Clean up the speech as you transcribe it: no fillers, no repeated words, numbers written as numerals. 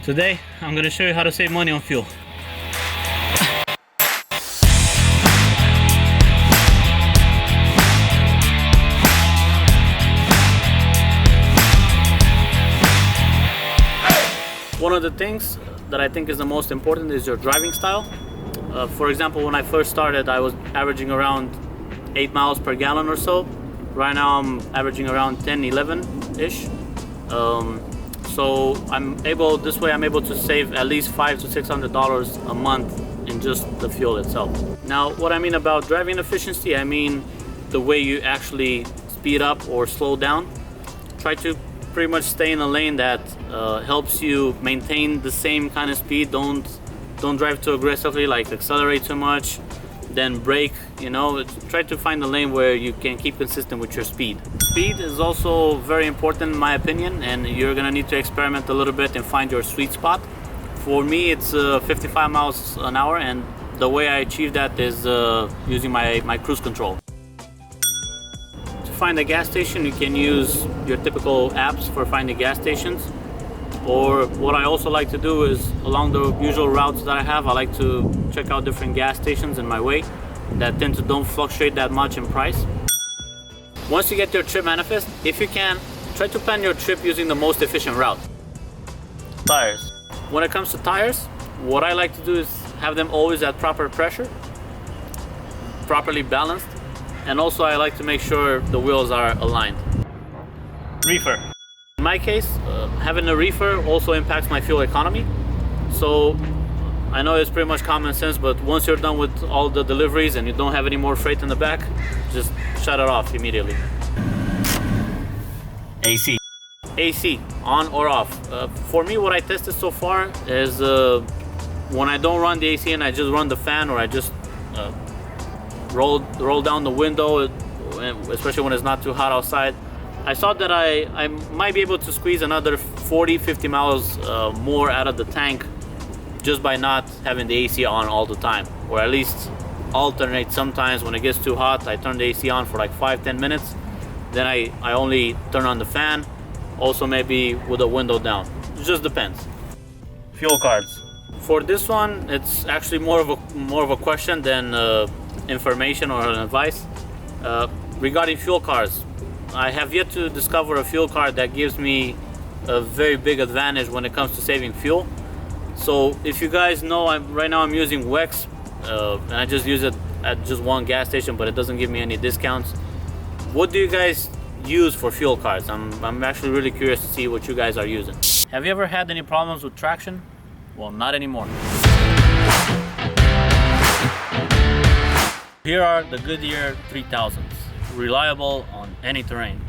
Today, I'm going to show you how to save money on fuel. One of the things that I think is the most important is your driving style. For example, when I first started, I was averaging around 8 miles per gallon or so. Right now I'm averaging around 10, 11-ish. So I'm able to save at least $500 to $600 a month in just the fuel itself. Now, what I mean about driving efficiency, I mean the way you actually speed up or slow down. Try to pretty much stay in a lane that helps you maintain the same kind of speed. Don't drive too aggressively, like accelerate too much, then brake. You know, try to find a lane where you can keep consistent with your speed. Speed is also very important in my opinion, and you're gonna need to experiment a little bit and find your sweet spot. For me, it's 55 miles an hour, and the way I achieve that is using my cruise control. To find a gas station, you can use your typical apps for finding gas stations. Or what I also like to do is, along the usual routes that I have, I like to check out different gas stations in my way that tend to don't fluctuate that much in price. Once you get your trip manifest, if you can, try to plan your trip using the most efficient route. Tires. When it comes to tires, what I like to do is have them always at proper pressure, properly balanced, and also I like to make sure the wheels are aligned. Reefer. In my case, having a reefer also impacts my fuel economy. So I know it's pretty much common sense, but once you're done with all the deliveries and you don't have any more freight in the back, just shut it off immediately. AC. AC, on or off. For me, what I tested so far is when I don't run the AC and I just run the fan, or I just roll down the window, especially when it's not too hot outside, I saw that I might be able to squeeze another 40-50 miles more out of the tank just by not having the AC on all the time, or at least alternate. Sometimes when it gets too hot, I turn the AC on for like 5-10 minutes, then I only turn on the fan, also maybe with the window down. It just depends. Fuel cards. For this one, it's actually more of a question than information or an advice. Regarding fuel cards, I have yet to discover a fuel card that gives me a very big advantage when it comes to saving fuel. So if you guys know, right now I'm using WEX, and I just use it at just one gas station, but it doesn't give me any discounts. What do you guys use for fuel cards? I'm actually really curious to see what you guys are using. Have you ever had any problems with traction? Well, not anymore. Here are the Goodyear 3000s, reliable on any terrain.